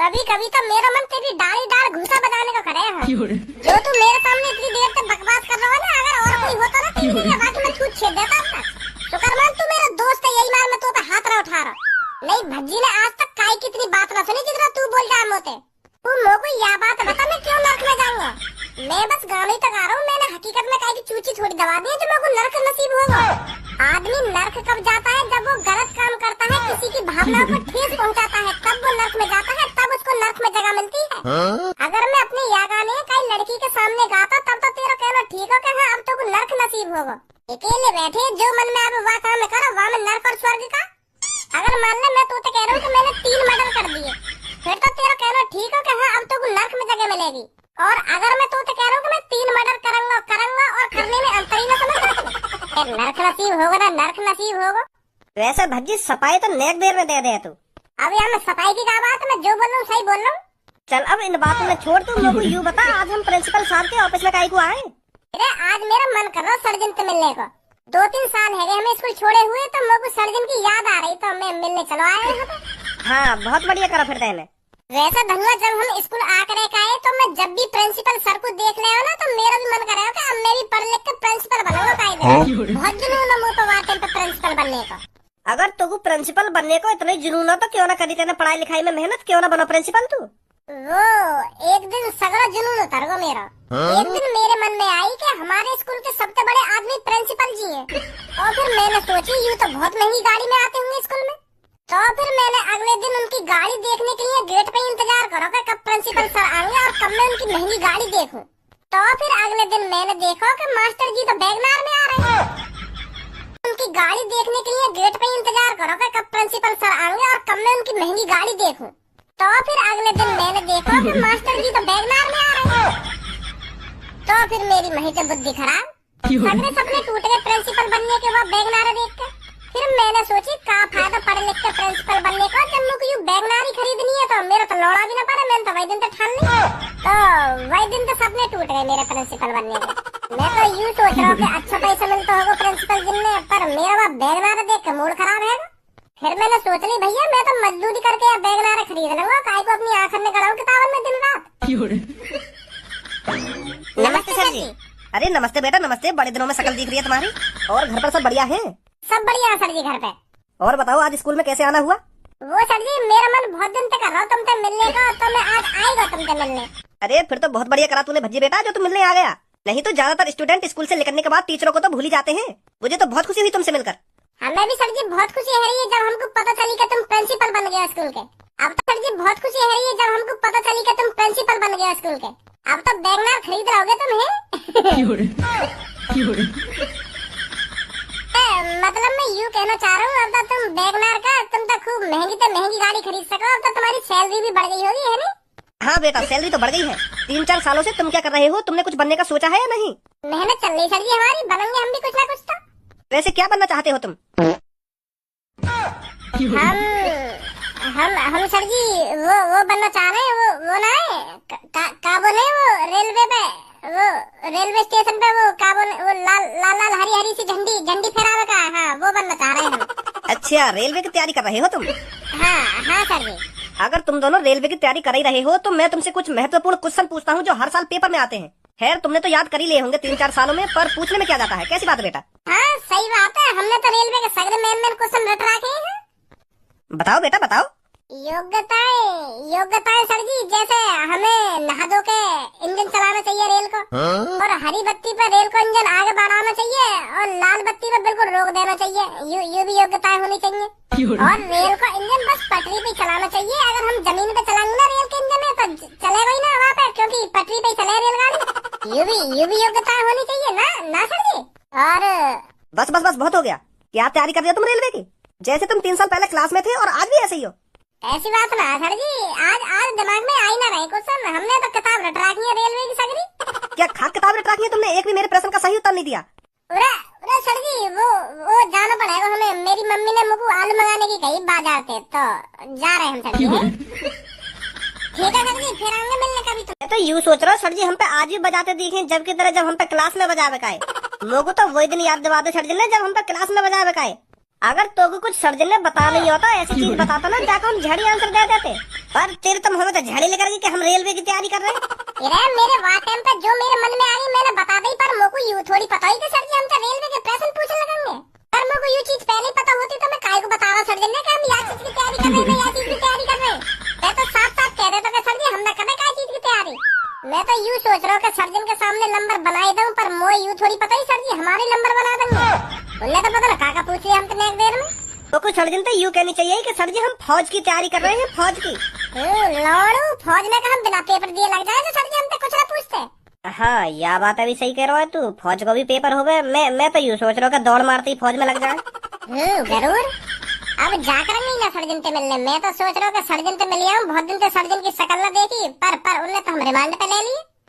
कभी कभी तो मेरा मन तेरी डाली डाल घूसा बजाने का करे है। जो तू मेरे सामने इतनी देर तक बकवास कर रहा है ना, अगर और कोई होता ना तेरी आवाज में छूट छेद देता था। शुक्रमान तू मेरा दोस्त है, यही मार मैं तो पे हाथ ना उठा रहा। नहीं भज्जी ने आज तक काई कितनी बात ना सुनी जितना तू बोल रहा मोते। तू मोको यह बात बता मैं क्यों नर्क में जाऊंगा। मैं बस गाने तक आ रहा हूँ, मैंने हकीकत में काई की चूची थोड़ी दबा दी है जो मेरे को नर्क नसीब होगा। आदमी नर्क कब जाता है जब वो गलत काम करता है, किसी की भावनाओं को ठेस पहुंचाता है, तब वो नर्क में जाता है, तब उसको नर्क में जगह मिलती है। अगर मैं अपने या गाने कई लड़की के सामने गाता तब तो तेरा कहना ठीक हो कि हाँ अब तो नर्क नसीब होगा। अकेले बैठे जो मन में अब वह काम करो, वह में नर्क और स्वर्ग का। अगर मान ले मैं तो कह रहा हूँ कि मैंने 3 मर्डर कर दिए, फिर तो तेरा कहना ठीक हो कि हाँ अब तो नर्क में जगह मिलेगी। और अगर मैं तो कह रहा हूँ कि मैं 3 मर्डर करूंगा और करने में अंतर ही ना समझ नर्क नसीब होगा ना नर्क नसीब होगा। वैसे भज्जी सफाई तो नेक देर में दे दे तू। अब यहाँ मैं सफाई की क्या बात, मैं जो बोल रहा हूँ सही बोल रहा हूँ। चल अब इन बातों में छोड़, तू मेरे को यूँ बता आज हम प्रिंसिपल साहब के ऑफिस में काहे को आए? अरे आज मेरा मन कर रहा सर्जन से मिलने को। 2-3 साल है हमें स्कूल छोड़े हुए, तो मेरे को सर्जन की याद आ रही, तो मैं मिलने चलो आए हैं। हाँ बहुत बढ़िया करा फिर तेने। वैसे धनुआ जब हम स्कूल आकर आए तो मैं जब भी प्रिंसिपल सर को देख ले ना तो मेरा भी मन कर रहा है कि अब मैं भी पढ़ लिख के प्रिंसिपल बनूंगा। बहुत जुनून है मुझे तो वाकई पे प्रिंसिपल बनने का। अगर तुझको प्रिंसिपल बनने को इतना जुनून हो तो क्यों ना करी तेने पढ़ाई लिखाई में मेहनत, क्यों ना बनो प्रिंसिपल तू? वो एक दिन सगरा जुनून उतर गो मेरा। एक दिन मेरे मन में आई कि हमारे स्कूल के सबसे बड़े आदमी प्रिंसिपल जी हैं। और फिर मैंने सोची यूँ तो बहुत महंगी गाड़ी में आते होंगे स्कूल में, तो फिर मैंने अगले दिन उनकी गाड़ी देखने के लिए गेट पे इंतजार करो कि कब प्रिंसिपल सर आएंगे और कब मैं उनकी महंगी गाड़ी देखूं। तो फिर अगले दिन मैंने देखा कि मास्टर जी तो बैगनार में आ रहे हैं। उनकी गाड़ी देखने के लिए गेट पे इंतजार करो कि कब प्रिंसिपल सर आएंगे और कब मैं उनकी महंगी गाड़ी देखूं। तो फिर अगले दिन मैंने देखा कि मास्टर जी तो बैगनार में आ रहे हैं। तो फिर मेरी मही से बुद्धि खराब, सगरे सपने टूट गए प्रिंसिपल बनने के बाद बैगनार देख के। फिर मैंने सोची का फायदा पढ़ लिख के प्रिंसिपल बनने का, जब मुझे यूँ बैगनारी खरीदनी है तो मेरा तो लौड़ा भी ना पड़े। मैंने तो वही दिन तो ठान लिया, तो वही दिन तो सपने टूट गए मेरे प्रिंसिपल बनने के। मैं तो यूँ सोच रहा हूँ कि अच्छा पैसा मिलता होगा प्रिंसिपल जिनने, पर मेरा वह बैगनार देख के मूड खराब है। फिर मैंने सोच ली भैया मैं तो मजदूरी करके बैगनार खरीद लूंगा, काय को अपनी आंखों में गड़ाऊं किताबन में दिन रात। नमस्ते सर जी। अरे नमस्ते बेटा नमस्ते, बड़े दिनों में शकल दिख रही है तुम्हारी। और घर पर सब बढ़िया है? सब बढ़िया है सर जी घर पे। और बताओ आज स्कूल में कैसे आना हुआ? वो सर जी मेरा मन बहुत दिन तक कर रहा हूँ तुमसे मिलने का, तो मैं आज आएगा तुमसे मिलने। अरे फिर तो बहुत बढ़िया करा तूने भज्जी बेटा जो तुम मिलने आ गया। नहीं तो ज्यादातर स्टूडेंट स्कूल से निकलने के बाद टीचरों को तो भूल ही जाते हैं। मुझे तो बहुत खुशी हुई तुमसे मिलकर। हमें भी सर जी बहुत खुशी है रही है जब हमको पता चली कि तुम प्रिंसिपल बन गए स्कूल के। अब तो सर जी बहुत खुशी है रही है जब हमको पता चली कि तुम प्रिंसिपल बन गए स्कूल के। अब तो बैगनार खरीद रहोगे तुम है? मतलब मैं यूँ कहना चाह रहा हूँ अब तो तुम बैगनार का तुम तो खूब महंगी से महंगी गाड़ी खरीद सको। अब तो तुम्हारी सैलरी भी बढ़ गई होगी है नहीं? हाँ बेटा सैलरी तो बढ़ गई है। 3-4 सालों से तुम क्या कर रहे हो? तुमने कुछ बनने का सोचा है या नहीं? मेहनत चल रही सर जी हमारी, बनेंगे हम भी कुछ ना कुछ तो। वैसे क्या बनना चाहते हो तुम? हम सर जी वो बनना चाह रहे हैं। वो ना है का बोले वो रेलवे पे, वो रेलवे स्टेशन पे वो का बोले वो लाल हरी हरी सी झंडी फहरावे का। हाँ वो बनना चाह रहे हैं हम। अच्छा रेलवे की तैयारी कर रहे हो तुम? हाँ सर जी। अगर तुम दोनों रेलवे की तैयारी कर ही रहे हो तो मैं तुमसे कुछ महत्वपूर्ण क्वेश्चन पूछता हूँ जो हर साल पेपर में आते हैं। खैर तुमने तो याद कर ही लिए होंगे 3-4 सालों में, पर पूछने में क्या जाता है? कैसी बात है बेटा? हाँ सही बात है, हमने तो रेलवे के सगरे मेन क्वेश्चन रट रखे हैं। बताओ बेटा बताओ। योग्यताएं सर जी, जैसे हमें नहा धो के इंजन चलाना चाहिए रेल को, और हरी बत्ती पर रेल को इंजन आगे बढ़ाना चाहिए, और लाल बत्ती पर बिल्कुल रोक देना चाहिए। ये भी योग्यताएं होनी चाहिए। और रेल को इंजन बस पटरी पे चलाना चाहिए। अगर हम जमीन पे चलाएंगे ना रेल के इंजन में तो चलेगा ही ना वहाँ पे, क्योंकि पटरी पे चले रेलगाड़ी। ये भी योग्यताएं होनी चाहिए ना सर जी। और बस बहुत हो गया। क्या तैयारी कर रहे हो तुम रेलवे की? जैसे तुम 3 साल पहले क्लास में थे और आज भी ऐसे ही हो। ऐसी बात ना सर जी, आज दिमाग में आई ना रहे क्वेश्चन। हमने तो किताब रट रखी है रेलवे की सगरी। क्या खाक किताब रट रखी है तुमने? एक भी मेरे प्रश्न का सही उत्तर नहीं दिया। अरे सर जी वो जाना पड़ेगा हमें। मेरी मम्मी ने मुझको आलू मंगाने की कही बाजार से, तो जा रहे हम सर जी। ठीक है सर जी, फिर आएंगे मिलने का भी। मैं तो यूँ सोच रहा हूँ सर जी हम पे आज भी बजाते दिखे जबकि तरह जब हम पे क्लास में बजा बेकाए। लोगों तो वही दिन याद दिवा दो सर जी ने जब हम पे क्लास में बजा बेकाए। अगर तो कुछ सर्जन ने बता नहीं होता, ऐसी चीज बताता ना, जाकर हम झड़ी आंसर दे देते। पर तेरे तुम हमें तो झड़ी लेकर गई कि हम रेलवे की तैयारी कर रहे हैं। अरे मेरे वाह टाइम पे जो मेरे मन में आई मैंने बता दी, पर मोको यूं थोड़ी पता ही कि सर जी हम तो रेलवे के प्रश्न पूछने लगेंगे। पर मोको ये चीज पहले पता होती तो मैं काहे को बता रहा सर्जन ने कि हम यह चीज की तैयारी कर रहे हैं, यह चीज की तैयारी कर रहे हैं। मैं तो साफ साफ कह देता कि सर जी हम न करें काय चीज की तैयारी। मैं तो यूं सोच रहा हूँ कि सर्जन के सामने नंबर बनाई दूं, पर मोए यूं थोड़ी पता ही सर जी हमारे नंबर बना देंगे। उन्हें तो पता ना काका पूछ लिया हम तो एक देर में। तो कुछ सर्जन तो यूँ कहनी चाहिए कि सर जी हम फौज की तैयारी कर रहे हैं, फौज की। लौड़ू फौज में का हम बिना पेपर दिए लग जाए तो सर जी हमसे कुछ ना पूछते। हाँ यह बात अभी सही कह रहा है तू, फौज को भी पेपर हो गए। मैं तो यूँ सोच रहा हूँ कि दौड़ मारते ही फौज में लग जाए। जरूर अब जाकर नहीं ना सर्जन से मिलने। मैं तो सोच रहा हूँ कि सर्जन से मिल आऊं, बहुत दिन से सर्जन की शक्ल न देखी, पर उन्हें तो हम रिमांड पे ले लिए।